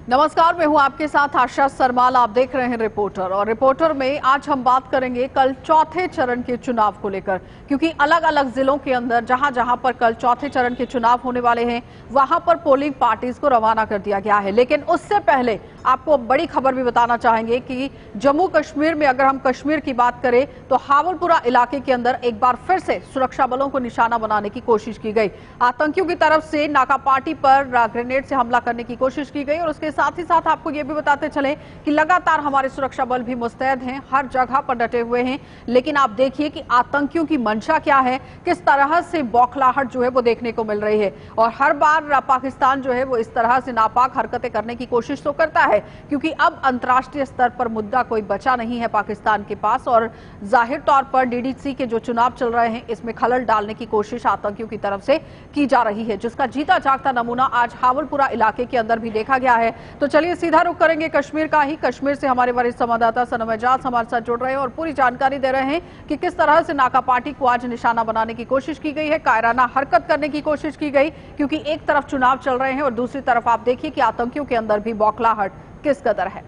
नमस्कार, मैं हूं आपके साथ आशा सरमाल। आप देख रहे हैं रिपोर्टर। और रिपोर्टर में आज हम बात करेंगे कल चौथे चरण के चुनाव को लेकर, क्योंकि अलग अलग जिलों के अंदर जहां जहां पर कल चौथे चरण के चुनाव होने वाले हैं वहां पर पोलिंग पार्टीज को रवाना कर दिया गया है। लेकिन उससे पहले आपको बड़ी खबर भी बताना चाहेंगे कि जम्मू कश्मीर में अगर हम कश्मीर की बात करें तो हावलपुरा इलाके के अंदर एक बार फिर से सुरक्षा बलों को निशाना बनाने की कोशिश की गई। आतंकियों की तरफ से नाका पार्टी पर ग्रेनेड से हमला करने की कोशिश की गई। और उसके साथ ही साथ आपको यह भी बताते चले कि लगातार हमारे सुरक्षा बल भी मुस्तैद हैं, हर जगह पर डटे हुए हैं। लेकिन आप देखिए कि आतंकियों की मंशा क्या है, किस तरह से बौखलाहट जो है वो देखने को मिल रही है। और हर बार पाकिस्तान जो है वो इस तरह से नापाक हरकतें करने की कोशिश तो करता है, क्योंकि अब अंतर्राष्ट्रीय स्तर पर मुद्दा कोई बचा नहीं है पाकिस्तान के पास। और जाहिर तौर पर डीडीसी के जो चुनाव चल रहे हैं इसमें खलल डालने की कोशिश आतंकियों की तरफ से की जा रही है, जिसका जीता जागता नमूना आज हावलपुरा इलाके के अंदर भी देखा गया है। तो चलिए सीधा रुख करेंगे कश्मीर का ही। कश्मीर से हमारे वरिष्ठ संवाददाता सनम एजाज हमारे साथ जुड़ रहे हैं और पूरी जानकारी दे रहे हैं कि किस तरह से नाका पार्टी को आज निशाना बनाने की कोशिश की गई है, कायराना हरकत करने की कोशिश की गई, क्योंकि एक तरफ चुनाव चल रहे हैं और दूसरी तरफ आप देखिए कि आतंकियों के अंदर भी बौखलाहट किस कदर है।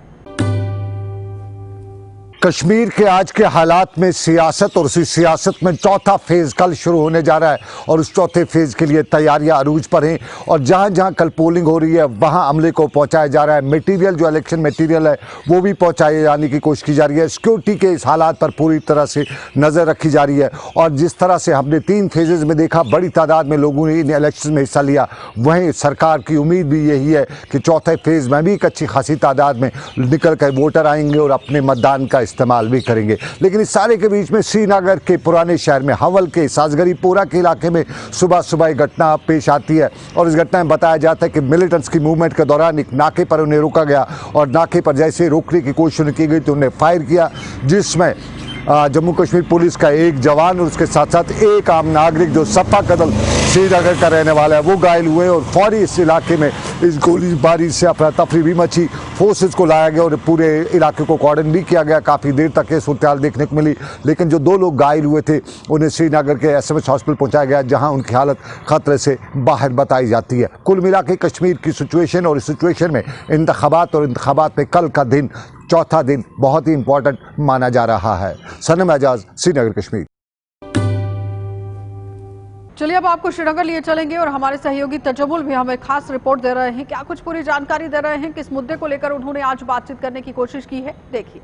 कश्मीर के आज के हालात में सियासत और उसी सियासत में चौथा फेज कल शुरू होने जा रहा है और उस चौथे फेज के लिए तैयारियां अरूज पर हैं। और जहां जहां कल पोलिंग हो रही है वहां अमले को पहुंचाया जा रहा है। मटेरियल जो इलेक्शन मटेरियल है वो भी पहुंचाए जाने की कोशिश की जा रही है। सिक्योरिटी के इस हालात पर पूरी तरह से नज़र रखी जा रही है। और जिस तरह से हमने 3 फेजेज में देखा, बड़ी तादाद में लोगों ने इन इलेक्शन में हिस्सा लिया, वहीं सरकार की उम्मीद भी यही है कि चौथे फेज में भी एक अच्छी खासी तादाद में निकल कर वोटर आएंगे और अपने मतदान का इस्तेमाल भी करेंगे। लेकिन इस सारे के बीच में श्रीनगर के पुराने शहर में हवल के सासगरीपोरा के इलाके में सुबह सुबह एक घटना पेश आती है। और इस घटना में बताया जाता है कि मिलिटेंट्स की मूवमेंट के दौरान एक नाके पर उन्हें रोका गया और नाके पर जैसे रोकने की कोशिश की गई तो उन्हें फायर किया, जिसमें जम्मू कश्मीर पुलिस का एक जवान और उसके साथ साथ एक आम नागरिक जो सपा कदल श्रीनगर का रहने वाला है वो घायल हुए। और फौरी इस इलाके में इस गोलीबारी से अफरा तफरी भी मची। फोर्सेस को लाया गया और पूरे इलाके को कॉर्डन भी किया गया। काफ़ी देर तक ये सूरत देखने को मिली, लेकिन जो 2 लोग घायल हुए थे उन्हें श्रीनगर के SMS हॉस्पिटल पहुंचाया गया, जहां उनकी हालत खतरे से बाहर बताई जाती है। कुल मिला के कश्मीर की सिचुएशन और इस सिचुएशन में इंतखाबात में कल का दिन, चौथा दिन, बहुत ही इंपॉर्टेंट माना जा रहा है। सनम एजाज, श्रीनगर, कश्मीर। चलिए अब आपको श्रीनगर लिए चलेंगे और हमारे सहयोगी तजमुल भी हमें खास रिपोर्ट दे रहे हैं। क्या कुछ पूरी जानकारी दे रहे हैं, किस मुद्दे को लेकर उन्होंने आज बातचीत करने की कोशिश की है, देखिए।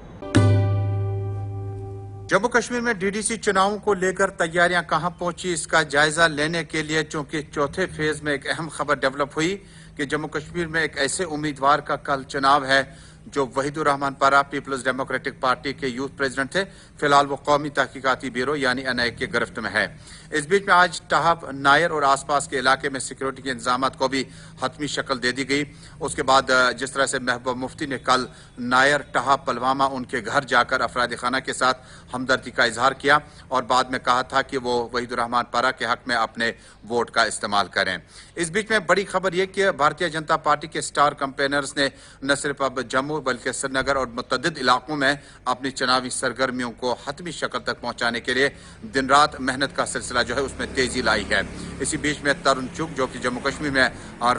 जम्मू कश्मीर में डीडीसी चुनावों को लेकर तैयारियां कहां पहुंची, इसका जायजा लेने के लिए चूंकि चौथे फेज में एक अहम खबर डेवलप हुई कि जम्मू कश्मीर में एक ऐसे उम्मीदवार का कल चुनाव है जो वहीदुर रहमान पारा पीपल्स डेमोक्रेटिक पार्टी के यूथ प्रेसिडेंट थे। फिलहाल वो कौमी तहकीकाती ब्यूरो यानी NIA के गिरफ्त में है। इस बीच में आज टाहप, नायर और आसपास के इलाके में सिक्योरिटी के इंतजाम को भी हतमी शक्ल दे दी गई। उसके बाद जिस तरह से महबूबा मुफ्ती ने कल नायर, टाहप, पुलवामा उनके घर जाकर अफराद खाना के साथ हमदर्दी का इजहार किया और बाद में कहा था कि वो वहीदुर रहमान पारा के हक में अपने वोट का इस्तेमाल करें। इस बीच में बड़ी खबर यह कि भारतीय जनता पार्टी के स्टार कैंपेनर्स ने न सिर्फ अब जम्मू बल्कि श्रीनगर और मुतअद्दिद इलाकों में अपनी चुनावी सरगर्मियों को हतमी शक्ल तक पहुंचाने के लिए दिन रात मेहनत का सिलसिला जो है उसमें तेजी लाई है। इसी बीच में तरुण चुग, जो कि जम्मू कश्मीर में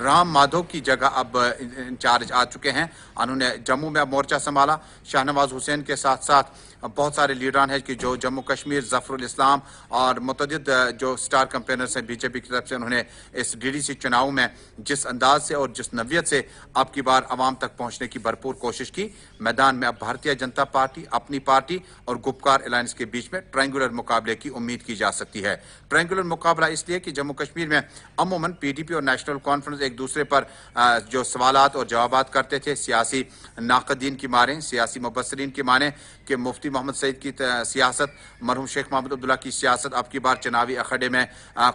राम माधव की जगह अब इंचार्ज आ चुके हैं, उन्होंने जम्मू में अब मोर्चा संभाला। शाहनवाज हुसैन के साथ साथ बहुत सारे लीडरान हैं कि जो जम्मू कश्मीर, जफरुल इस्लाम और मुतअद्दिद जो स्टार कैंपेनर्स हैं बीजेपी की तरफ से, उन्होंने इस डीडीसी चुनाव में जिस अंदाज से और जिस नवियत से अब की बार आवाम तक पहुंचने की भरपूर कोशिश की। मैदान में अब भारतीय जनता पार्टी, अपनी पार्टी और गुपकार अलायंस के बीच में ट्रायंगुलर मुकाबले की उम्मीद की जा सकती है। ट्रायंगुलर मुकाबला इसलिए कि जम्मू कश्मीर में अमूमन PDP और नेशनल कॉन्फ्रेंस एक दूसरे पर जो सवालात और जवाबात करते थे, सियासी नाकदीन की मारें, सियासी मुबस्सरीन की माने कि मुफ्ती मोहम्मद सईद की सियासत, मरहूम शेख मोहम्मद अब्दुल्ला की सियासत अब की बार चुनावी अखड़े में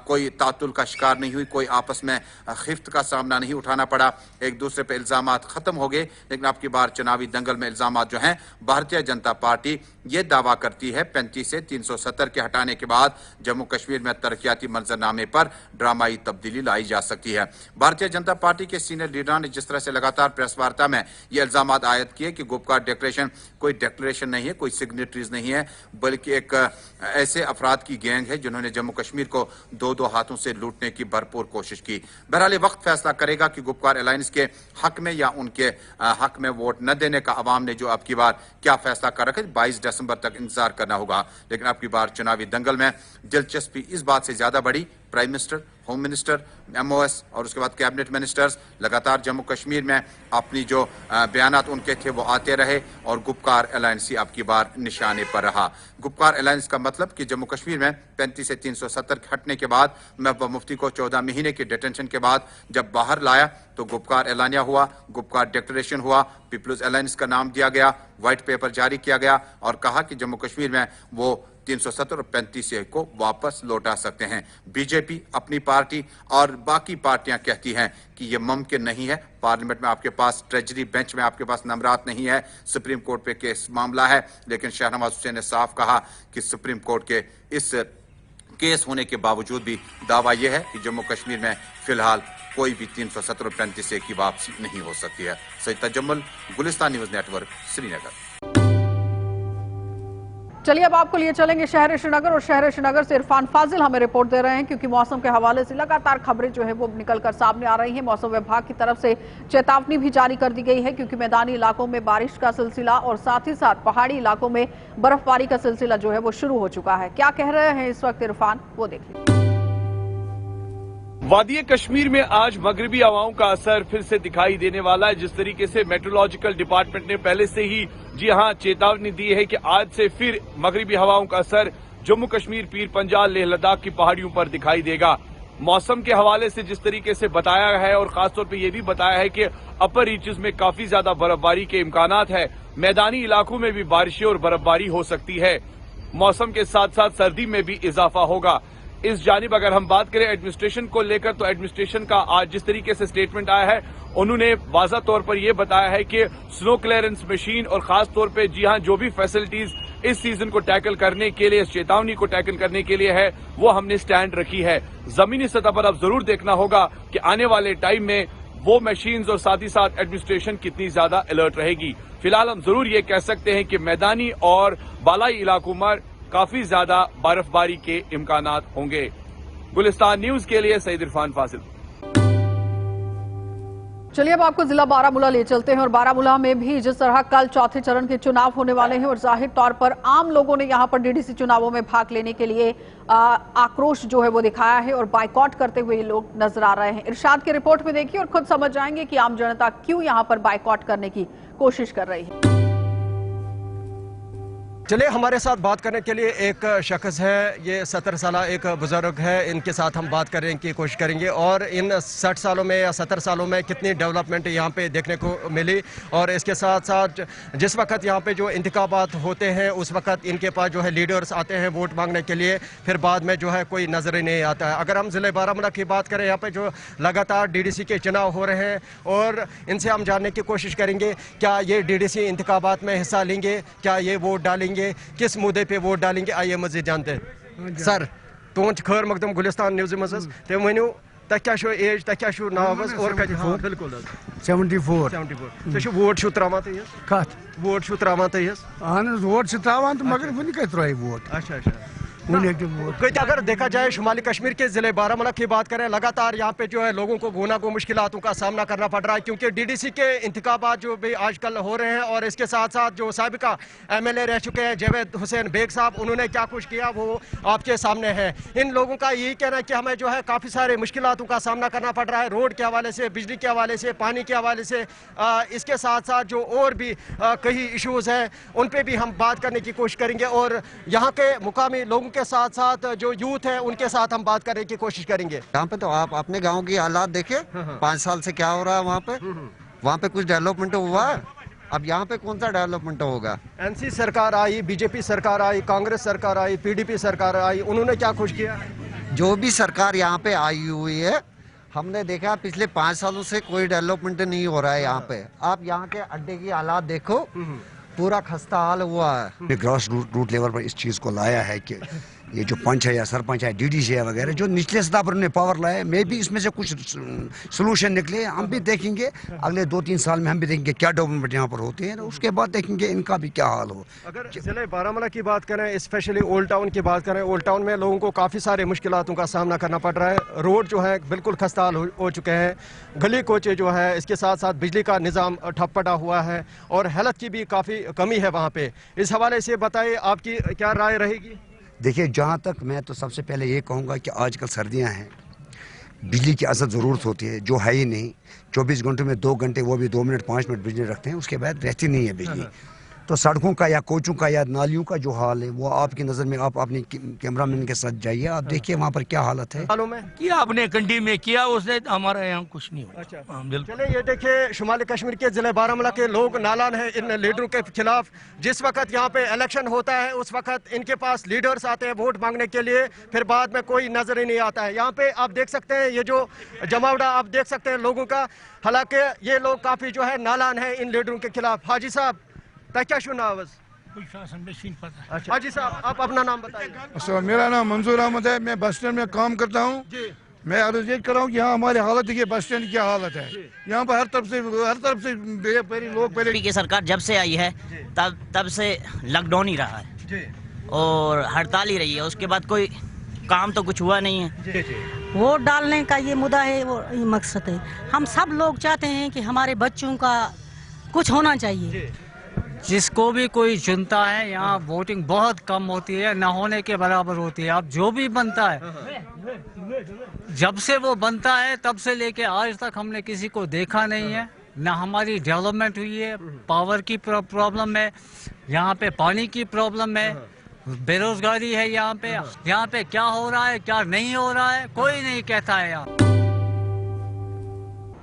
कोई तातुल का शिकार नहीं हुई, कोई आपस में खिफ्त का सामना नहीं उठाना पड़ा, एक दूसरे पर इल्जामात खत्म हो गए। लेकिन अब की बार चुनावी दंगल में इल्जामात जो हैं, भारतीय जनता पार्टी ये दावा करती है 35 से 370 के हटाने के बाद जम्मू कश्मीर में तरक्याती मंजरनामे पर ड्रामाई तब्दीली लाई जा सकती है। भारतीय जनता पार्टी के सीनियर लीडरान ने जिस तरह से लगातार प्रेस वार्ता में ये इल्जामात आयद किए कि गुपकार डिक्लेरेशन कोई डिक्लेरेशन नहीं है, कोई सिग्नेटरीज नहीं है, बल्कि एक ऐसे अफराद की गैंग है जिन्होंने जम्मू कश्मीर को दो दो हाथों से लूटने की भरपूर कोशिश की। बहरहाल वक्त फैसला करेगा कि गुपकार अलायंस के हक में या उनके हक में वोट न देने का अवाम ने जो अब की बार क्या फैसला कर रखा है, 22 दिसंबर तक इंतजार करना होगा। लेकिन अब की बार चुनावी दंगल में दिलचस्पी इस बात से ज्यादा बढ़ी, prime minister, home minister, MOS और उसके बाद कैबिनेट मिनिस्टर्स लगातार जम्मू कश्मीर में अपनी जो बयानात उनके थे वो आते रहे और गुपकार अलायंस ही अब की बार निशाने पर रहा। गुपकार अलायंस का मतलब कि जम्मू कश्मीर में 35 से 370 हटने के बाद महबूबा मुफ्ती को 14 महीने के डिटेंशन के बाद जब बाहर लाया तो गुपकार ऐलानिया हुआ, गुपकार डिक्लेरेशन हुआ, पीपल्स अलायंस का नाम दिया गया, व्हाइट पेपर जारी किया गया और कहा कि जम्मू कश्मीर में वो 370 और 35 को वापस लौटा सकते हैं। बीजेपी अपनी पार्टी और बाकी पार्टियां कहती हैं कि यह मुमकिन नहीं है। पार्लियामेंट में आपके पास ट्रेजरी बेंच में आपके पास नंबरात नहीं है, सुप्रीम कोर्ट पे केस मामला है। लेकिन शाहनवाज हुसैन ने साफ कहा कि सुप्रीम कोर्ट के इस केस होने के बावजूद भी दावा यह है कि जम्मू कश्मीर में फिलहाल कोई भी 370 और 35 की वापसी नहीं हो सकती है। Saeed Tajammul, Gulistan news network, Srinagar. चलिए अब आपको लिए चलेंगे शहर श्रीनगर और शहर श्रीनगर से इरफान फाजिल हमें रिपोर्ट दे रहे हैं, क्योंकि मौसम के हवाले से लगातार खबरें जो है वो निकलकर सामने आ रही हैं। मौसम विभाग की तरफ से चेतावनी भी जारी कर दी गई है, क्योंकि मैदानी इलाकों में बारिश का सिलसिला और साथ ही साथ पहाड़ी इलाकों में बर्फबारी का सिलसिला जो है वो शुरू हो चुका है। क्या कह रहे हैं इस वक्त इरफान, वो देखिए। वादी कश्मीर में आज मगरबी हवाओं का असर फिर से दिखाई देने वाला है। जिस तरीके से मेट्रोलॉजिकल डिपार्टमेंट ने पहले से ही चेतावनी दी है कि आज से फिर मगरबी हवाओं का असर जम्मू कश्मीर, पीर पंजाल, लेह लद्दाख की पहाड़ियों पर दिखाई देगा। मौसम के हवाले से जिस तरीके से बताया है और खासतौर पर यह भी बताया है कि अपर रीचेस में काफी ज्यादा बर्फबारी के इम्कानात है, मैदानी इलाकों में भी बारिशें और बर्फबारी हो सकती है। मौसम के साथ साथ सर्दी में भी इजाफा होगा। इस जानिब अगर हम बात करें एडमिनिस्ट्रेशन को लेकर, तो एडमिनिस्ट्रेशन का आज जिस तरीके से स्टेटमेंट आया है, उन्होंने वाज़ा तौर पर यह बताया है कि स्नो क्लियरेंस मशीन और खास तौर पे जो भी फैसिलिटीज इस सीजन को टैकल करने के लिए, इस चेतावनी को टैकल करने के लिए है, वो हमने स्टैंड रखी है। जमीनी सतह पर अब जरूर देखना होगा कि आने वाले टाइम में वो मशीन्स और साथ ही साथ एडमिनिस्ट्रेशन कितनी ज्यादा अलर्ट रहेगी। फिलहाल हम जरूर ये कह सकते हैं कि मैदानी और बालाई इलाकों में काफी ज्यादा बर्फबारी के इम्कानात होंगे। गुलिस्तान न्यूज के लिए सईद इरफान फाजिल। चलिए अब आपको जिला बारामूला ले चलते हैं और बारामूला में भी जिस तरह कल चौथे चरण के चुनाव होने वाले हैं और जाहिर तौर पर आम लोगों ने यहां पर डीडीसी चुनावों में भाग लेने के लिए आक्रोश जो है वो दिखाया है और बाइकॉट करते हुए ये लोग नजर आ रहे हैं। इरशाद की रिपोर्ट में देखिए और खुद समझ जाएंगे कि आम जनता क्यों यहां पर बाइकॉट करने की कोशिश कर रही है। चलिए हमारे साथ बात करने के लिए एक शख्स है, ये 70 साल एक बुजुर्ग है, इनके साथ हम बात करने की कोशिश करेंगे और इन 60 सालों में या 70 सालों में कितनी डेवलपमेंट यहाँ पे देखने को मिली और इसके साथ साथ जिस वक्त यहाँ पे जो इंतखाबात होते हैं उस वक्त इनके पास जो है लीडर्स आते हैं वोट मांगने के लिए, फिर बाद में जो है कोई नजर ही नहीं आता है। अगर हम ज़िले बारामूला की बात करें, यहाँ पे जो लगातार डीडीसी के चुनाव हो रहे हैं और इनसे हम जानने की कोशिश करेंगे क्या ये डीडीसी इंतखाबात में हिस्सा लेंगे, क्या ये वोट डालेंगे, किस मुद्दे पे वोट डालेंगे, आइए मज़ीद जानते हैं। सर तुंद खैर मकदम गुलिस्तान न्यूज़ मज़ ते वनो तह एज तह नाव और बिल्कुल 74 तुम वोट त्रावान कत वोट त्रावान अहन वोट त्रावान तो मगर वन कत त्रो वोट अच्छा अगर देखा जाए शुमाली कश्मीर के जिले बारामूला की बात करें, लगातार यहाँ पे जो है लोगों को गुनागो मुश्किलातों का सामना करना पड़ रहा है, क्योंकि डीडीसी के इंतखाबात जो भी आजकल हो रहे हैं और इसके साथ साथ जो साबिका एमएलए रह चुके हैं जावेद हुसैन बेग साहब, उन्होंने क्या कुछ किया वो आपके सामने है। इन लोगों का यही कहना है कि हमें जो है काफ़ी सारे मुश्किलातों का सामना करना पड़ रहा है, रोड के हवाले से, बिजली के हवाले से, पानी के हवाले से। इसके साथ साथ जो और भी कई इशूज़ हैं उन पर भी हम बात करने की कोशिश करेंगे और यहाँ के मुकामी लोगों के साथ साथ जो यूथ है उनके साथ हम बात करने की कोशिश करेंगे। यहाँ पे तो आप अपने गांव की हालात देखे, 5 साल से क्या हो रहा है वहाँ पे कुछ डेवलपमेंट हुआ है? अब यहाँ पे कौन सा डेवलपमेंट होगा? एनसी सरकार आई, बीजेपी सरकार आई, कांग्रेस सरकार आई, पीडीपी सरकार आई, उन्होंने क्या कुछ किया? जो भी सरकार यहाँ पे आई हुई है, हमने देखा पिछले 5 सालों से कोई डेवलपमेंट नहीं हो रहा है यहाँ पे। आप यहाँ के अड्डे की हालात देखो, पूरा खस्ता हाल हुआ है। ग्रास रूट लेवल पर इस चीज़ को लाया है कि ये जो पंच है या सरपंच है, डीडीसी है वगैरह, जो निचले सतह पर उन्हें पावर लाए, मे भी इसमें से कुछ सोल्यूशन निकले। हम भी देखेंगे अगले 2-3 साल में, हम भी देखेंगे क्या डेवलपमेंट यहाँ पर होते हैं, उसके बाद देखेंगे इनका भी क्या हाल हो। अगर जिले बारामूला की बात करें, स्पेशली ओल्ड टाउन की बात करें, ओल्ड टाउन में लोगों को काफ़ी सारे मुश्किलातों का सामना करना पड़ रहा है। रोड जो है बिल्कुल खस्ताहाल हो चुके हैं, गली कोचे जो है, इसके साथ साथ बिजली का निज़ाम ठप पड़ा हुआ है और हेल्थ की भी काफ़ी कमी है वहाँ पे। इस हवाले से बताइए आपकी क्या राय रहेगी? देखिए, जहाँ तक मैं तो सबसे पहले ये कहूँगा कि आजकल सर्दियाँ हैं, बिजली की असद ज़रूरत होती है, जो है ही नहीं। 24 घंटों में 2 घंटे, वो भी 2 मिनट 5 मिनट बिजली रखते हैं, उसके बाद रहती नहीं है बिजली। तो सड़कों का या कोचों का या नालियों का जो हाल है, वो आपकी नज़र में, आप अपने कैमरामैन के साथ जाइए, आप देखिए वहाँ पर क्या हालत है। किया आपने कंडी में किया, उसने हमारे यहाँ कुछ नहीं हुआ। अच्छा, हाँ, बिल्कुल। चले ये देखिए, शुमाली कश्मीर के जिले बारामूला के लोग नालान हैं इन लीडरों के खिलाफ। जिस वक्त यहाँ पे इलेक्शन होता है, उस वक्त इनके पास लीडर्स आते हैं वोट मांगने के लिए, फिर बाद में कोई नजर ही नहीं आता है। यहाँ पे आप देख सकते हैं, ये जो जमावड़ा आप देख सकते हैं लोगों का, हालांकि ये लोग काफी जो है नालान है इन लीडरों के खिलाफ। हाजी साहब, क्या सुनावज? अच्छा, हाजी साहब, आप अपना नाम बताइए। मेरा नाम मंजूर अहमद है, मैं बस स्टैंड में काम करता हूँ। मैं अर्ज ये कर रहा हूँ कि यहाँ हमारी हालत देखिए, बस स्टैंड की क्या हालत है। यहाँ पर हर तरफ से लोग पहले की सरकार जब से आई है तब से लॉकडाउन ही रहा है और हड़ताल ही रही है। उसके बाद कोई काम तो कुछ हुआ नहीं है। वोट डालने का ये मुद्दा है, वो मकसद है। हम सब लोग चाहते हैं कि हमारे बच्चों का कुछ होना चाहिए। जिसको भी कोई चुनता है, यहाँ वोटिंग बहुत कम होती है, न होने के बराबर होती है। अब जो भी बनता है, जब से वो बनता है तब से लेके आज तक हमने किसी को देखा नहीं है, न हमारी डेवलपमेंट हुई है। पावर की प्रॉब्लम है, यहाँ पे पानी की प्रॉब्लम है, बेरोजगारी है। यहाँ पे क्या हो रहा है, क्या नहीं हो रहा है, कोई नहीं कहता है यहाँ।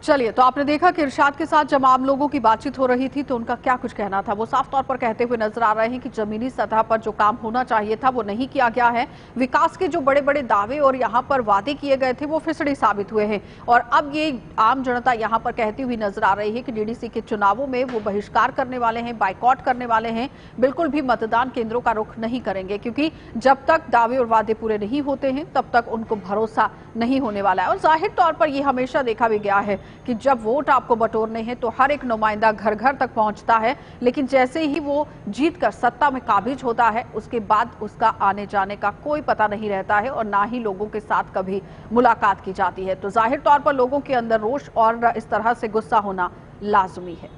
चलिए, तो आपने देखा कि इरशाद के साथ जब आम लोगों की बातचीत हो रही थी तो उनका क्या कुछ कहना था। वो साफ तौर पर कहते हुए नजर आ रहे हैं कि जमीनी सतह पर जो काम होना चाहिए था वो नहीं किया गया है। विकास के जो बड़े बड़े दावे और यहाँ पर वादे किए गए थे वो फिसड़ी साबित हुए हैं। और अब ये आम जनता यहाँ पर कहती हुई नजर आ रही है कि डीडीसी के चुनावों में वो बहिष्कार करने वाले हैं, बाइकआउट करने वाले हैं, बिल्कुल भी मतदान केंद्रों का रुख नहीं करेंगे, क्योंकि जब तक दावे और वादे पूरे नहीं होते हैं तब तक उनको भरोसा नहीं होने वाला है। और जाहिर तौर पर यह हमेशा देखा भी गया है कि जब वोट आपको बटोरने हैं तो हर एक नुमाइंदा घर घर तक पहुंचता है, लेकिन जैसे ही वो जीतकर सत्ता में काबिज होता है उसके बाद उसका आने जाने का कोई पता नहीं रहता है और ना ही लोगों के साथ कभी मुलाकात की जाती है। तो जाहिर तौर पर लोगों के अंदर रोष और इस तरह से गुस्सा होना लाजमी है।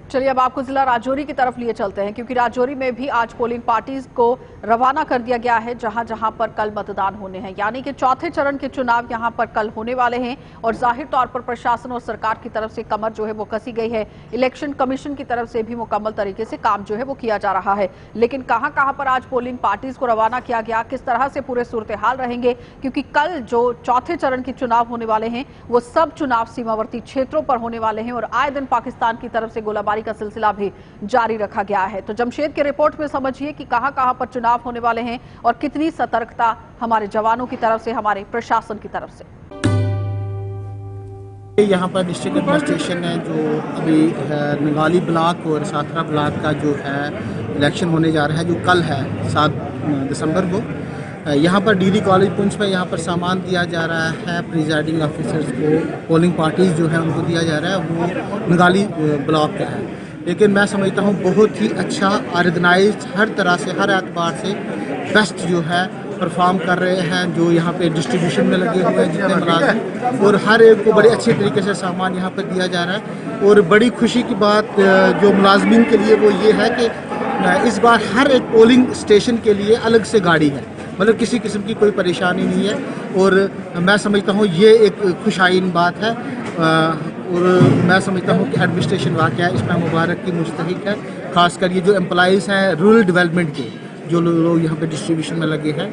चलिए, अब आपको जिला राजौरी की तरफ लिए चलते हैं, क्योंकि राजौरी में भी आज पोलिंग पार्टीज को रवाना कर दिया गया है, जहां जहां पर कल मतदान होने हैं। यानी कि चौथे चरण के चुनाव यहां पर कल होने वाले हैं और जाहिर तौर पर प्रशासन और सरकार की तरफ से कमर जो है वो कसी गई है। इलेक्शन कमीशन की तरफ से भी मुकम्मल तरीके से काम जो है वो किया जा रहा है। लेकिन कहां कहां पर आज पोलिंग पार्टीज को रवाना किया गया, किस तरह से पूरे सूरत हाल रहेंगे, क्योंकि कल जो चौथे चरण के चुनाव होने वाले हैं वो सब चुनाव सीमावर्ती क्षेत्रों पर होने वाले हैं और आए दिन पाकिस्तान की तरफ से गोलाबारी का सिलसिला भी जारी रखा गया है। तो जमशेद के रिपोर्ट में समझिए कि कहां कहां पर चुनाव होने वाले हैं और कितनी सतर्कता हमारे जवानों की तरफ से, हमारे प्रशासन की तरफ से। यहाँ पर डिस्ट्रिक्ट एडमिनिस्ट्रेशन है जो अभी नगाली ब्लॉक और साथरा ब्लॉक का जो है इलेक्शन होने जा रहा है, जो कल है 7 दिसंबर को। यहाँ पर डीडी कॉलेज पुंछ में यहाँ पर सामान दिया जा रहा है प्रिजाइडिंग ऑफिसर्स को, पोलिंग पार्टीज जो है उनको दिया जा रहा है, वो नगाली ब्लॉक का है। लेकिन मैं समझता हूँ बहुत ही अच्छा ऑर्गेनाइज, हर तरह से, हर एतबार से बेस्ट जो है परफॉर्म कर रहे हैं, जो यहाँ पे डिस्ट्रीब्यूशन में लगे हुए हैं जितने मुलाजिम, और हर एक को बड़े अच्छे तरीके से सामान यहाँ पर दिया जा रहा है। और बड़ी खुशी की बात जो मुलाजमीन के लिए वो ये है कि इस बार हर एक पोलिंग स्टेशन के लिए अलग से गाड़ी है, मतलब किसी किस्म की कोई परेशानी नहीं है। और मैं समझता हूँ ये एक खुशाइन बात है और मैं समझता हूँ कि एडमिनिस्ट्रेशन वाक़या इसमें मुबारक की मुस्तहिक है। खासकर ये जो एम्प्लॉइज़ हैं रूरल डेवलपमेंट के, जो लोग यहाँ पे डिस्ट्रीब्यूशन में लगे हैं,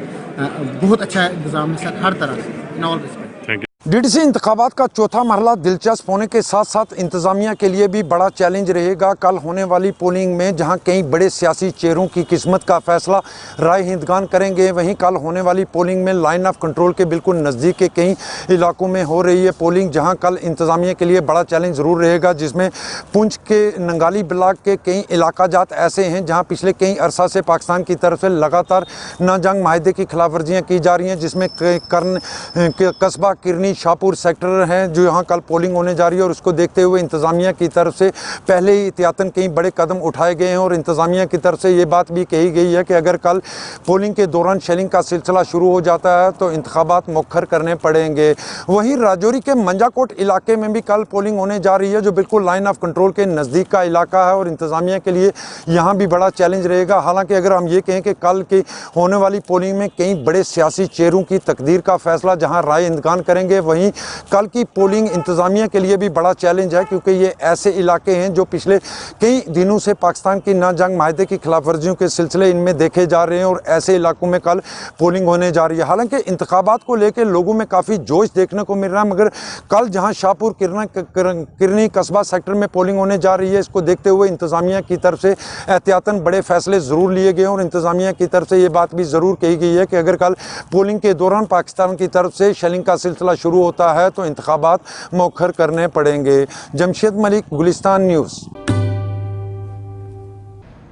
बहुत अच्छा इंतज़ाम है सर, हर तरह से। In all respect. डीडीसी इंतखाबात का चौथा मरहला दिलचस्प होने के साथ साथ इंतज़ामिया के लिए भी बड़ा चैलेंज रहेगा। कल होने वाली पोलिंग में जहां कई बड़े सियासी चेहरों की किस्मत का फैसला राय हिंदगान करेंगे, वहीं कल होने वाली पोलिंग में लाइन ऑफ कंट्रोल के बिल्कुल नज़दीक के कई इलाकों में हो रही है पोलिंग, जहां कल इंतज़ामिया के लिए बड़ा चैलेंज ज़रूर रहेगा, जिसमें पुंछ के नंगाली ब्लॉक के कई इलाका जात ऐसे हैं जहाँ पिछले कई अरसा से पाकिस्तान की तरफ से लगातार नाजंग माहदे की खिलाफ वर्जियाँ की जा रही हैं, जिसमें कस्बा किरनी शाहपुर सेक्टर हैं जो यहाँ कल पोलिंग होने जा रही है। और उसको देखते हुए इंतज़ामिया की तरफ से पहले ही एहतियातन कई बड़े कदम उठाए गए हैं और इंतज़ामिया की तरफ से ये बात भी कही गई है कि अगर कल पोलिंग के दौरान शेलिंग का सिलसिला शुरू हो जाता है तो इंतखाबात मुअख्खर करने पड़ेंगे। वहीं राजौरी के मंजाकोट इलाके में भी कल पोलिंग होने जा रही है, जो बिल्कुल लाइन ऑफ कंट्रोल के नज़दीक का इलाका है और इंतज़ामिया के लिए यहाँ भी बड़ा चैलेंज रहेगा। हालाँकि अगर हम ये कहें कि कल की होने वाली पोलिंग में कई बड़े सियासी चेहरों की तकदीर का फैसला जहाँ राय हिंदगान करेंगे, वहीं कल की पोलिंग इंतज़ामिया के लिए भी बड़ा चैलेंज है, क्योंकि ये ऐसे इलाके हैं जो पिछले कई दिनों से पाकिस्तान की नाजंग माहदे की खिलाफ वर्जियों के सिलसिले इनमें देखे जा रहे हैं और ऐसे इलाकों में कल पोलिंग होने जा रही है। हालांकि इंतखाबात को लेकर लोगों में काफ़ी जोश देखने को मिल रहा है, मगर कल जहां शाहपुर किरनी कस्बा सेक्टर में पोलिंग होने जा रही है, इसको देखते हुए इंतज़ामिया की तरफ से एहतियातन बड़े फैसले ज़रूर लिए गए और इंतज़ामिया की तरफ से ये बात भी ज़रूर कही गई है कि अगर कल पोलिंग के दौरान पाकिस्तान की तरफ से शेलिंग का सिलसिला शुरू होता है तो इंतखाबात मुअख्खर करने पड़ेंगे। जमशेद मलिक, गुलिस्तान न्यूज़।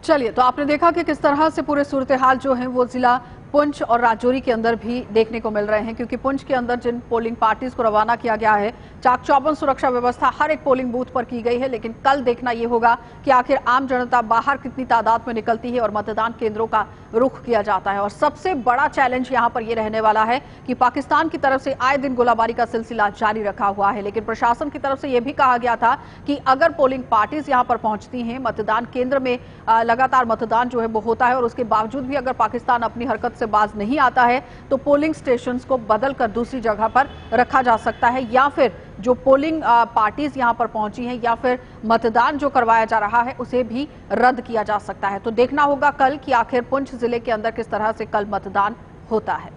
चलिए, तो आपने देखा कि किस तरह से पूरे सूरत हाल जो है वो जिला पुंछ और राजौरी के अंदर भी देखने को मिल रहे हैं, क्योंकि पुंछ के अंदर जिन पोलिंग पार्टीज को रवाना किया गया है, चाक चौबंद सुरक्षा व्यवस्था हर एक पोलिंग बूथ पर की गई है, लेकिन कल देखना यह होगा कि आखिर आम जनता बाहर कितनी तादाद में निकलती है और मतदान केंद्रों का रुख किया जाता है। और सबसे बड़ा चैलेंज यहां पर यह रहने वाला है कि पाकिस्तान की तरफ से आए दिन गोलाबारी का सिलसिला जारी रखा हुआ है, लेकिन प्रशासन की तरफ से यह भी कहा गया था कि अगर पोलिंग पार्टीज यहां पर पहुंचती हैं, मतदान केंद्र में लगातार मतदान जो है वो होता है और उसके बावजूद भी अगर पाकिस्तान अपनी हरकत से बाज नहीं आता है तो पोलिंग स्टेशंस को बदलकर दूसरी जगह पर रखा जा सकता है, या फिर जो पोलिंग पार्टीज यहां पर पहुंची हैं या फिर मतदान जो करवाया जा रहा है उसे भी रद्द किया जा सकता है। तो देखना होगा कल कि आखिर पुंछ जिले के अंदर किस तरह से कल मतदान होता है।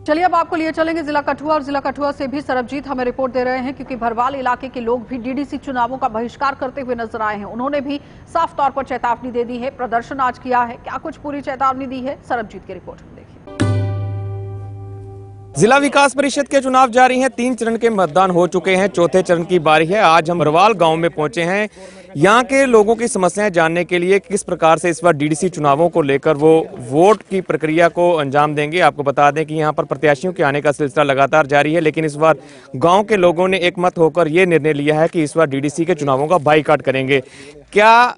चलिए, अब आपको लिए चलेंगे जिला कठुआ, और जिला कठुआ से भी सरबजीत हमें रिपोर्ट दे रहे हैं, क्योंकि भरवाल इलाके के लोग भी डीडीसी चुनावों का बहिष्कार करते हुए नजर आए हैं। उन्होंने भी साफ तौर पर चेतावनी दे दी है, प्रदर्शन आज किया है। क्या कुछ पूरी चेतावनी दी है, सरबजीत की रिपोर्ट में देखिए। जिला विकास परिषद के चुनाव जारी हैं, 3 चरण के मतदान हो चुके हैं, चौथे चरण की बारी है। आज हम भरवाल गांव में पहुंचे हैं, यहाँ के लोगों की समस्याएं जानने के लिए किस प्रकार से इस बार डीडीसी चुनावों को लेकर वो वोट की प्रक्रिया को अंजाम देंगे। आपको बता दें कि यहाँ पर प्रत्याशियों के आने का सिलसिला लगातार जारी है, लेकिन इस बार गाँव के लोगों ने एकमत होकर ये निर्णय लिया है कि इस बार डीडीसी के चुनावों का बाईकाट करेंगे। क्या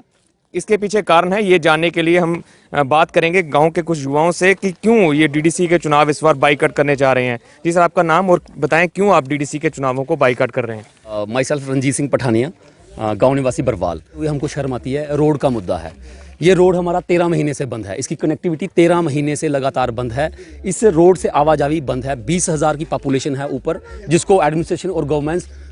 इसके पीछे कारण है, ये जानने के लिए हम बात करेंगे गांव के कुछ युवाओं से कि क्यों ये डीडीसी के चुनाव इस बार बाईकाट करने जा रहे हैं। जी सर, आपका नाम और बताएं क्यों आप डीडीसी के चुनावों को बाईकाट कर रहे हैं। माई सेल्फ रंजीत सिंह पठानिया, गांव निवासी बरवाल। हमको शर्म आती है, रोड का मुद्दा है। ये रोड हमारा 13 महीने से बंद है, इसकी कनेक्टिविटी 13 महीने से लगातार बंद है। इस रोड से आवाजाही बंद है। 20,000 की पॉपुलेशन है ऊपर, जिसको एडमिनिस्ट्रेशन और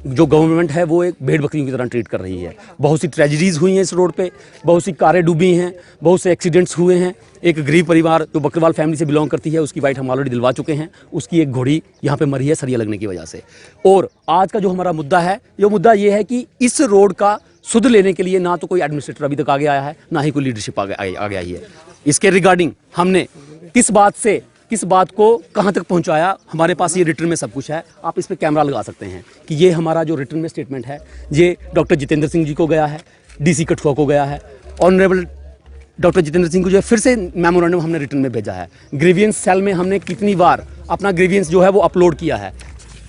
गवर्नमेंट है वो एक भेड़ बकरियों की तरह ट्रीट कर रही है। बहुत सी ट्रेजेडीज हुई हैं इस रोड पे, बहुत सी कारें डूबी हैं, बहुत से एक्सीडेंट्स हुए हैं। एक गरीब परिवार जो बकरवाल फैमिली से बिलोंग करती है, उसकी वाइट हम ऑलरेडी दिलवा चुके हैं। उसकी एक घोड़ी यहाँ पे मरी है सरिया लगने की वजह से। और आज का जो हमारा मुद्दा है, ये मुद्दा ये है कि इस रोड का सुध लेने के लिए ना तो कोई एडमिनिस्ट्रेटर अभी तक आगे आया है, ना ही कोई लीडरशिप आगे आई है। इसके रिगार्डिंग हमने किस बात को कहां तक पहुंचाया, हमारे पास ये रिटर्न में सब कुछ है। आप इस पे कैमरा लगा सकते हैं कि ये हमारा जो रिटर्न में स्टेटमेंट है, ये डॉक्टर जितेंद्र सिंह जी को गया है, डीसी कठुआ को गया है। ऑनरेबल डॉक्टर जितेंद्र सिंह को जो है फिर से मेमोरेंडम हमने रिटर्न में भेजा है। ग्रीवियंस सेल में हमने कितनी बार अपना ग्रीवियंस जो है वो अपलोड किया है।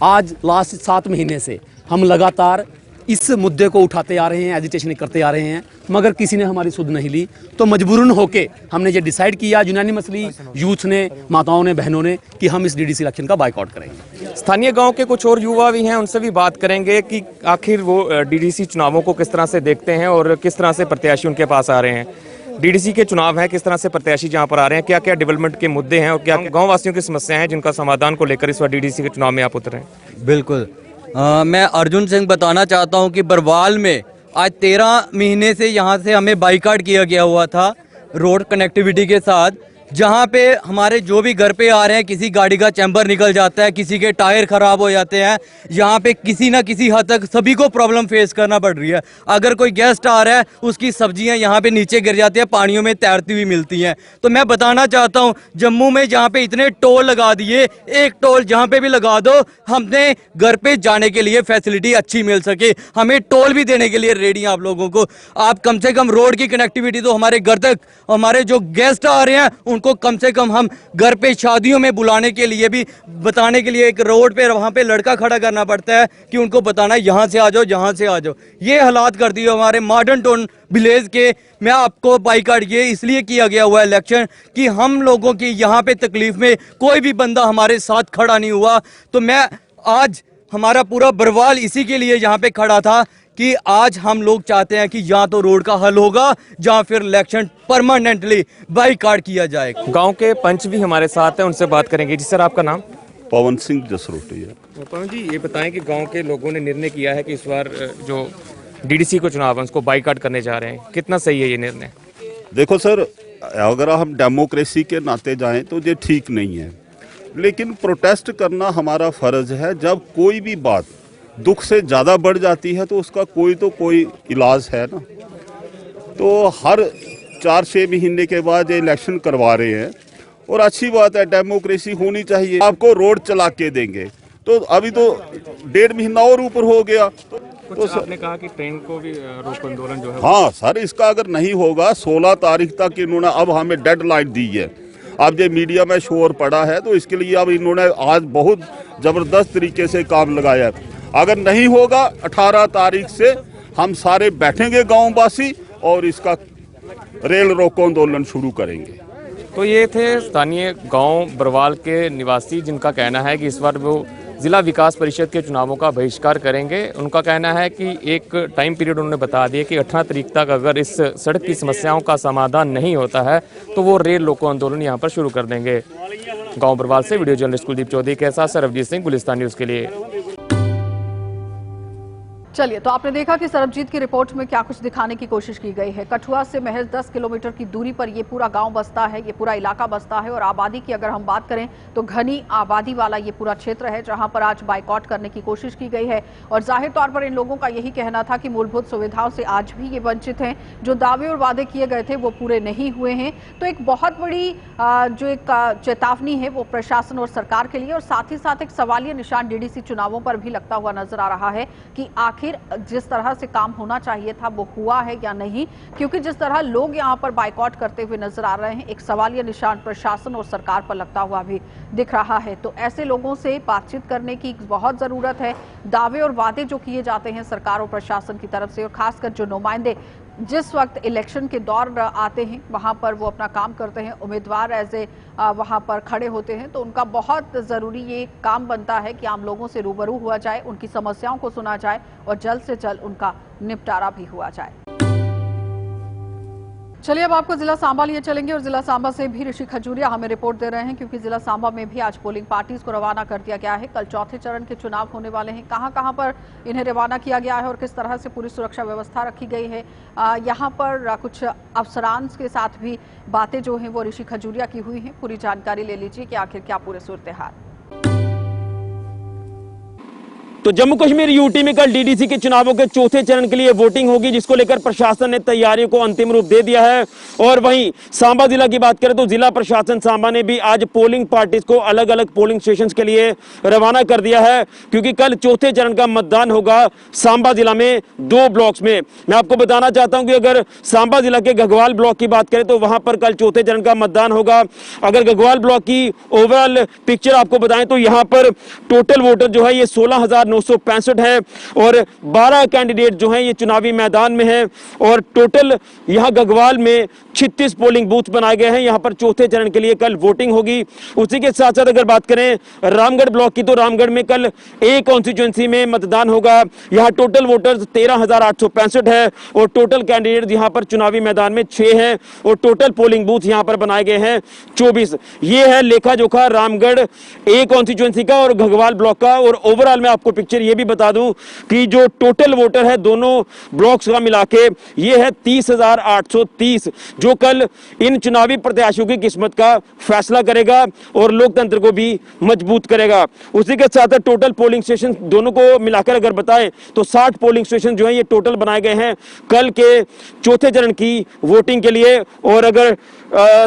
आज लास्ट 7 महीने से हम लगातार इस मुद्दे को उठाते आ रहे हैं, एजिटेशन करते आ रहे हैं, मगर किसी ने हमारी सुध नहीं ली। तो मजबूरन होके हमने ये डिसाइड किया यूनानिमसली, यूथ ने, माताओं ने, बहनों ने, कि हम इस डीडीसी इलेक्शन का बाइकआउट करेंगे। स्थानीय गांव के कुछ और युवा भी हैं, उनसे भी बात करेंगे कि आखिर वो डीडीसी चुनावों को किस तरह से देखते हैं और किस तरह से प्रत्याशी उनके पास आ रहे हैं। डीडीसी के चुनाव हैं, किस तरह से प्रत्याशी जहां पर आ रहे हैं, क्या क्या डेवलपमेंट के मुद्दे हैं और क्या गाँव वासियों की समस्याएं हैं जिनका समाधान को लेकर इस बार डीडीसी के चुनाव में आप उतरे हैं। बिल्कुल, मैं अर्जुन सिंह बताना चाहता हूं कि बरवाल में आज 13 महीने से यहां से हमें बाइकाट किया गया हुआ था रोड कनेक्टिविटी के साथ, जहाँ पे हमारे जो भी घर पे आ रहे हैं, किसी गाड़ी का चैम्बर निकल जाता है, किसी के टायर खराब हो जाते हैं। यहाँ पे किसी ना किसी हद तक सभी को प्रॉब्लम फेस करना पड़ रही है। अगर कोई गेस्ट आ रहा है, उसकी सब्जियाँ यहाँ पे नीचे गिर जाती है, पानियों में तैरती हुई मिलती हैं। तो मैं बताना चाहता हूँ, जम्मू में जहाँ पे इतने टोल लगा दिए, एक टोल जहाँ पे भी लगा दो, हमने घर पे जाने के लिए फैसिलिटी अच्छी मिल सके। हमें टोल भी देने के लिए रेडी हैं आप लोगों को। आप कम से कम रोड की कनेक्टिविटी तो हमारे घर तक, हमारे जो गेस्ट आ रहे हैं उनको कम से कम हम घर पे शादियों में बुलाने के लिए भी बताने के लिए एक रोड पे वहाँ पे लड़का खड़ा करना पड़ता है कि उनको बताना यहाँ से आ जाओ, यहाँ से आ जाओ। ये हालात कर दिए हमारे मॉडर्न टाउन विलेज के। मैं आपको बाइकाट ये इसलिए किया गया हुआ इलेक्शन कि हम लोगों की यहाँ पे तकलीफ में कोई भी बंदा हमारे साथ खड़ा नहीं हुआ। तो मैं आज हमारा पूरा बरवाल इसी के लिए यहाँ पे खड़ा था कि आज हम लोग चाहते हैं कि या तो रोड का हल होगा या फिर इलेक्शन परमानेंटली बाइकाट किया जाएगा। गांव के पंच भी हमारे साथ हैं, उनसे बात करेंगे। जी सर, आपका नाम? पवन सिंह जसरोटिया। पवन जी, ये बताएं कि गांव के लोगों ने निर्णय किया है कि इस बार जो डीडीसी को चुनाव है उसको बाइकाट करने जा रहे हैं, कितना सही है ये निर्णय? देखो सर, अगर हम डेमोक्रेसी के नाते जाएं तो ये ठीक नहीं है, लेकिन प्रोटेस्ट करना हमारा फर्ज है। जब कोई भी बात दुख से ज़्यादा बढ़ जाती है तो उसका कोई इलाज है ना। तो हर 4-6 महीने के बाद ये इलेक्शन करवा रहे हैं और अच्छी बात है, डेमोक्रेसी होनी चाहिए। आपको रोड चला के देंगे, तो अभी तो 1.5 महीना और ऊपर हो गया। तो आपने कहा कि ट्रेन को भी रोको आंदोलन जो है। हाँ सर, इसका अगर नहीं होगा 16 तारीख तक इन्होंने अब हमें डेडलाइन दी है। अब ये मीडिया में शोर पड़ा है तो इसके लिए अब इन्होंने आज बहुत ज़बरदस्त तरीके से काम लगाया है। अगर नहीं होगा 18 तारीख से हम सारे बैठेंगे गाँव वासी और इसका रेल रोको आंदोलन शुरू करेंगे। तो ये थे स्थानीय गांव बरवाल के निवासी, जिनका कहना है कि इस बार वो जिला विकास परिषद के चुनावों का बहिष्कार करेंगे। उनका कहना है कि एक टाइम पीरियड उन्होंने बता दिया कि 18 तारीख तक अगर इस सड़क की समस्याओं का समाधान नहीं होता है तो वो रेल रोको आंदोलन यहाँ पर शुरू कर देंगे। गांव बरवाल से वीडियो जर्नलिस्ट कुलदीप चौधरी के साथ सरबजीत सिंह, गुलिस्तान न्यूज़ के लिए। चलिए, तो आपने देखा कि सरबजीत की रिपोर्ट में क्या कुछ दिखाने की कोशिश की गई है। कठुआ से महज 10 किलोमीटर की दूरी पर ये पूरा गांव बसता है, ये पूरा इलाका बसता है। और आबादी की अगर हम बात करें तो घनी आबादी वाला ये पूरा क्षेत्र है जहां पर आज बाइकआउट करने की कोशिश की गई है। और जाहिर तौर पर इन लोगों का यही कहना था कि मूलभूत सुविधाओं से आज भी ये वंचित हैं। जो दावे और वादे किए गए थे वो पूरे नहीं हुए हैं। तो एक बहुत बड़ी जो एक चेतावनी है वो प्रशासन और सरकार के लिए, और साथ ही साथ एक सवालिया निशान डीडीसी चुनावों पर भी लगता हुआ नजर आ रहा है कि आखिर जिस तरह से काम होना चाहिए था वो हुआ है या नहीं। क्योंकि जिस तरह लोग यहां पर बाइकआउट करते हुए नजर आ रहे हैं, एक सवालिया निशान प्रशासन और सरकार पर लगता हुआ भी दिख रहा है। तो ऐसे लोगों से बातचीत करने की बहुत जरूरत है। दावे और वादे जो किए जाते हैं सरकार और प्रशासन की तरफ से, और खासकर जो नुमाइंदे जिस वक्त इलेक्शन के दौर आते हैं वहां पर वो अपना काम करते हैं, उम्मीदवार ऐसे वहां पर खड़े होते हैं, तो उनका बहुत जरूरी ये काम बनता है कि आम लोगों से रूबरू हुआ जाए, उनकी समस्याओं को सुना जाए और जल्द से जल्द उनका निपटारा भी हुआ जाए। चलिए, अब आपको जिला सांबा लिए चलेंगे और जिला सांबा से भी ऋषि खजूरिया हमें रिपोर्ट दे रहे हैं, क्योंकि जिला सांबा में भी आज पोलिंग पार्टीज को रवाना कर दिया गया है। कल चौथे चरण के चुनाव होने वाले हैं। कहां पर इन्हें रवाना किया गया है और किस तरह से पूरी सुरक्षा व्यवस्था रखी गई है, यहां पर कुछ अफसरान के साथ भी बातें जो हैं वो ऋषि खजूरिया की हुई हैं। पूरी जानकारी ले लीजिए कि आखिर क्या पूरे सूरत हाल। तो जम्मू कश्मीर यूटी में कल डीडीसी के चुनावों के चौथे चरण के लिए वोटिंग होगी, जिसको लेकर प्रशासन ने तैयारियों को अंतिम रूप दे दिया है। और वहीं सांबा जिला की बात करें तो जिला प्रशासन सांबा ने भी आज पोलिंग पार्टीज को अलग अलग पोलिंग स्टेशन के लिए रवाना कर दिया है, क्योंकि कल चौथे चरण का मतदान होगा सांबा जिला में 2 ब्लॉक्स में। मैं आपको बताना चाहता हूं कि अगर सांबा जिला के घगवाल ब्लॉक की बात करें तो वहां पर कल चौथे चरण का मतदान होगा। अगर घगवाल ब्लॉक की ओवरऑल पिक्चर आपको बताएं तो यहाँ पर टोटल वोटर जो है ये 16,965 है और 12 कैंडिडेट जो हैं ये चुनावी मैदान में हैं। और टोटल यहाँ घगवाल में 36 पोलिंग बूथ बनाए गए हैं। यहाँ पर चौथे चरण के लिए कल वोटिंग होगी। उसी के साथ साथ अगर बात करें रामगढ़ ब्लॉक की तो रामगढ़ में कल एक कॉन्स्टिट्यूएंसी में मतदान होगा। यहाँ टोटल वोटर्स 13,865 है और टोटल कैंडिडेट यहाँ पर चुनावी मैदान में 6 हैं और टोटल पोलिंग बूथ यहाँ पर बनाए गए हैं 24। ये है लेखा जोखा रामगढ़ एक कॉन्स्टिट्यूएंसी का और घगवाल ब्लॉक का। और ओवरऑल में आपको पिक्चर ये भी बता दूं कि जो टोटल वोटर है दोनों ब्लॉक्स का मिला के ये है 30,830, जो कल इन चुनावी प्रत्याशियों की किस्मत का फैसला करेगा और लोकतंत्र को भी मजबूत करेगा। उसी के साथ टोटल पोलिंग स्टेशन दोनों को मिलाकर अगर बताएं तो 60 पोलिंग स्टेशन जो है ये टोटल बनाए गए हैं कल के चौथे चरण की वोटिंग के लिए। और अगर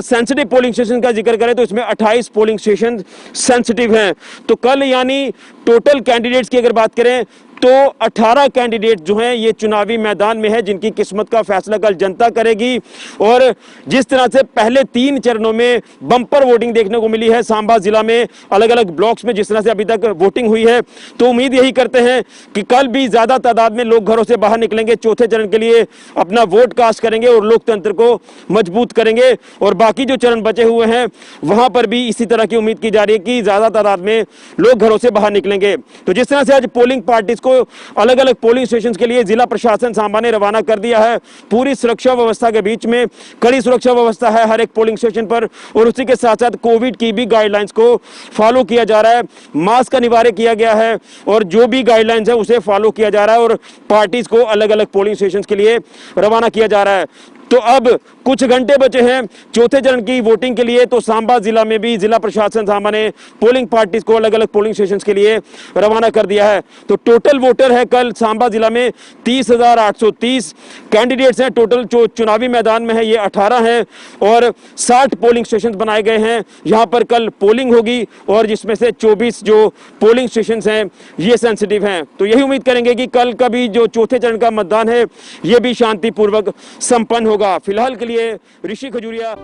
सेंसिटिव पोलिंग स्टेशन का जिक्र करें तो इसमें 28 पोलिंग स्टेशन सेंसिटिव हैं। तो कल यानी टोटल कैंडिडेट्स की अगर बात करें तो 18 कैंडिडेट जो हैं ये चुनावी मैदान में है, जिनकी किस्मत का फैसला कल जनता करेगी। और जिस तरह से पहले 3 चरणों में बम्पर वोटिंग देखने को मिली है सांबा जिला में अलग अलग ब्लॉक्स में, जिस तरह से अभी तक वोटिंग हुई है, तो उम्मीद यही करते हैं कि कल भी ज्यादा तादाद में लोग घरों से बाहर निकलेंगे, चौथे चरण के लिए अपना वोट कास्ट करेंगे और लोकतंत्र को मजबूत करेंगे। और बाकी जो चरण बचे हुए हैं वहां पर भी इसी तरह की उम्मीद की जा रही है कि ज्यादा तादाद में लोग घरों से बाहर निकलेंगे। तो जिस तरह से आज पोलिंग पार्टीज को अलग अलग पोलिंग स्टेशन के लिए जिला प्रशासन सांबा ने रवाना कर दिया है, पूरी सुरक्षा व्यवस्था के बीच में कड़ी सुरक्षा व्यवस्था है हर एक पोलिंग स्टेशन पर। और उसी के साथ साथ कोविड की भी गाइडलाइंस को फॉलो किया जा रहा है, मास्क का अनिवार्य किया गया है और जो भी गाइडलाइंस है उसे फॉलो किया जा रहा है और पार्टीज को अलग अलग पोलिंग स्टेशन के लिए रवाना किया जा रहा है। तो अब कुछ घंटे बचे हैं चौथे चरण की वोटिंग के लिए, तो सांबा जिला में भी जिला प्रशासन सांबा ने पोलिंग पार्टीज को अलग अलग पोलिंग स्टेशन के लिए रवाना कर दिया है। तो टोटल वोटर है कल सांबा जिला में 30,830 कैंडिडेट्स हैं टोटल, जो चुनावी मैदान में है ये 18 हैं और 60 पोलिंग स्टेशन बनाए गए हैं। यहाँ पर कल पोलिंग होगी और जिसमें से 24 जो पोलिंग स्टेशन हैं ये सेंसिटिव हैं। तो यही उम्मीद करेंगे कि कल का भी जो चौथे चरण का मतदान है ये भी शांतिपूर्वक संपन्न होगा। फिलहाल के लिए ऋषि खजूरिया।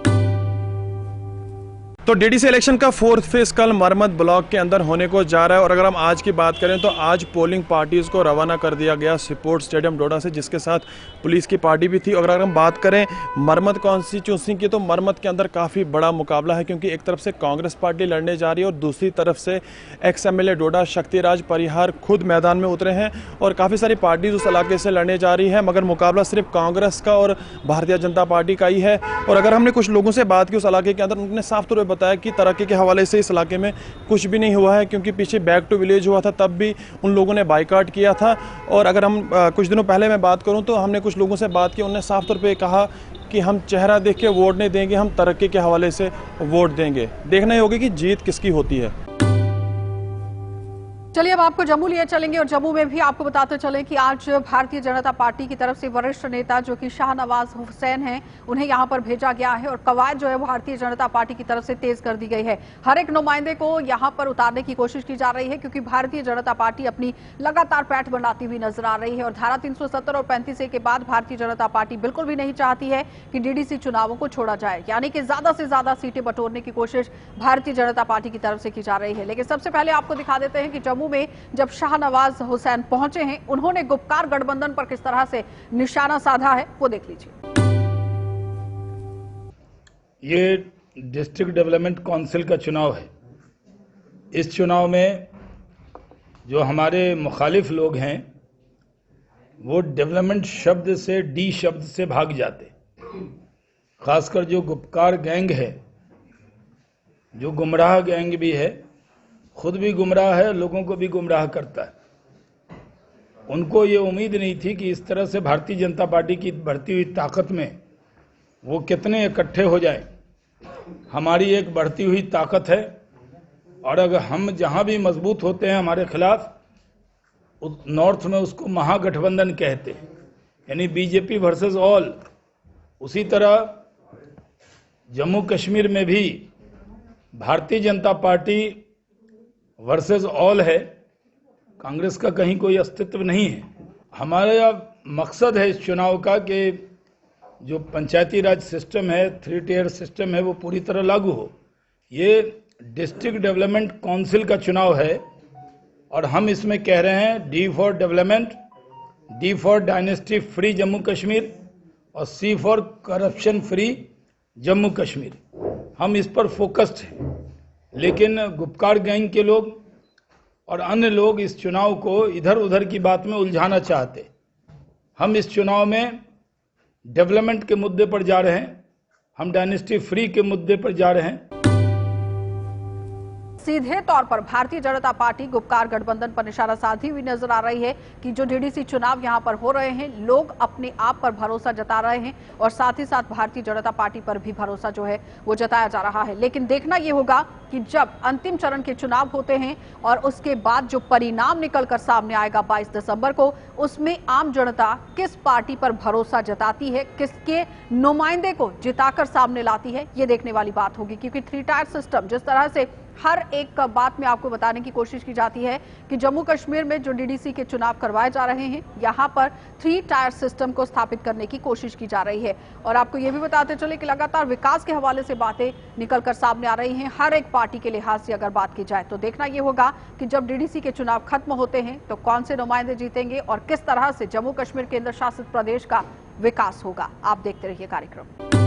तो डीडीसी इलेक्शन का 4th फेज कल मरमत ब्लॉक के अंदर होने को जा रहा है। और अगर हम आज की बात करें तो आज पोलिंग पार्टीज को रवाना कर दिया गया स्पोर्ट्स स्टेडियम डोडा से, जिसके साथ पुलिस की पार्टी भी थी। अगर हम बात करें मरमत कॉन्स्टिट्यूंसी की तो मरमत के अंदर काफ़ी बड़ा मुकाबला है, क्योंकि एक तरफ से कांग्रेस पार्टी लड़ने जा रही है और दूसरी तरफ से एक्स MLA डोडा शक्तिराज परिहार खुद मैदान में उतरे हैं और काफ़ी सारी पार्टीज उस इलाके से लड़ने जा रही है। मगर मुकाबला सिर्फ कांग्रेस का और भारतीय जनता पार्टी का ही है। और अगर हमने कुछ लोगों से बात की उस इलाके के अंदर, उन्होंने साफ तौर पर बताया कि तरक्की के हवाले से इस इलाके में कुछ भी नहीं हुआ है, क्योंकि पीछे बैक टू विलेज हुआ था तब भी उन लोगों ने बाइकाट किया था। और अगर हम कुछ दिनों पहले मैं बात करूं तो हमने कुछ लोगों से बात की, उन्होंने साफ तौर पे कहा कि हम चेहरा देख के वोट नहीं देंगे, हम तरक्की के हवाले से वोट देंगे। देखना ही होगा कि जीत किसकी होती है। चलिए अब आपको जम्मू लिए चलेंगे और जम्मू में भी आपको बताते चलें कि आज भारतीय जनता पार्टी की तरफ से वरिष्ठ नेता जो कि शाहनवाज हुसैन हैं उन्हें यहां पर भेजा गया है और कवायद जो है भारतीय जनता पार्टी की तरफ से तेज कर दी गई है। हर एक नुमाइंदे को यहां पर उतारने की कोशिश की जा रही है, क्योंकि भारतीय जनता पार्टी अपनी लगातार पैठ बनाती हुई नजर आ रही है। और धारा 370 और 35A के बाद भारतीय जनता पार्टी बिल्कुल भी नहीं चाहती है कि डीडीसी चुनावों को छोड़ा जाए, यानी कि ज्यादा से ज्यादा सीटें बटोरने की कोशिश भारतीय जनता पार्टी की तरफ से की जा रही है। लेकिन सबसे पहले आपको दिखा देते हैं कि जम्मू में जब शाहनवाज हुसैन पहुंचे हैं उन्होंने गुपकार गठबंधन पर किस तरह से निशाना साधा है वो देख लीजिए। ये डिस्ट्रिक्ट डेवलपमेंट काउंसिल का चुनाव है। इस चुनाव में जो हमारे मुखालिफ लोग हैं वो डेवलपमेंट शब्द से डी शब्द से भाग जाते, खासकर जो गुपकार गैंग है, जो गुमराह गैंग भी है, खुद भी गुमराह है, लोगों को भी गुमराह करता है। उनको ये उम्मीद नहीं थी कि इस तरह से भारतीय जनता पार्टी की बढ़ती हुई ताकत में वो कितने इकट्ठे हो जाएं। हमारी एक बढ़ती हुई ताकत है और अगर हम जहां भी मजबूत होते हैं हमारे खिलाफ, नॉर्थ में उसको महागठबंधन कहते हैं, यानी बीजेपी वर्सेस ऑल। उसी तरह जम्मू कश्मीर में भी Bharatiya Janata party versus all है, कांग्रेस का कहीं कोई अस्तित्व नहीं है। हमारा मकसद है इस चुनाव का कि जो पंचायती राज सिस्टम है, 3 टियर सिस्टम है, वो पूरी तरह लागू हो। ये डिस्ट्रिक्ट डेवलपमेंट काउंसिल का चुनाव है और हम इसमें कह रहे हैं D for development, D for dynasty free Jammu Kashmir और C for corruption free Jammu Kashmir. हम इस पर फोकस्ड हैं, लेकिन गुपकार गैंग के लोग और अन्य लोग इस चुनाव को इधर उधर की बात में उलझाना चाहते। हम इस चुनाव में डेवलपमेंट के मुद्दे पर जा रहे हैं, हम डायनेस्टी फ्री के मुद्दे पर जा रहे हैं। सीधे तौर पर भारतीय जनता पार्टी गुपकार गठबंधन पर निशाना साधी हुई नजर आ रही है कि जो डीडीसी चुनाव यहां पर हो रहे हैं, लोग अपने आप पर भरोसा जता रहे हैं और साथ ही साथ भारतीय जनता पार्टी पर भी भरोसा जो है वो जताया जा रहा है। लेकिन देखना यह होगा कि जब अंतिम चरण के चुनाव होते हैं और उसके बाद जो परिणाम निकलकर सामने आएगा 22 दिसंबर को, उसमें आम जनता किस पार्टी पर भरोसा जताती है, किसके नुमाइंदे को जिताकर सामने लाती है, ये देखने वाली बात होगी। क्योंकि 3 टायर सिस्टम, जिस तरह से हर एक बात में आपको बताने की कोशिश की जाती है कि जम्मू कश्मीर में जो डीडीसी के चुनाव करवाए जा रहे हैं, यहां पर 3 टायर सिस्टम को स्थापित करने की कोशिश की जा रही है। और आपको यह भी बताते चले कि लगातार विकास के हवाले से बातें निकलकर सामने आ रही हैं हर एक पार्टी के लिहाज से अगर बात की जाए तो। देखना यह होगा कि जब डीडीसी के चुनाव खत्म होते हैं तो कौन से नुमाइंदे जीतेंगे और किस तरह से जम्मू कश्मीर केंद्र शासित प्रदेश का विकास होगा। आप देखते रहिए कार्यक्रम।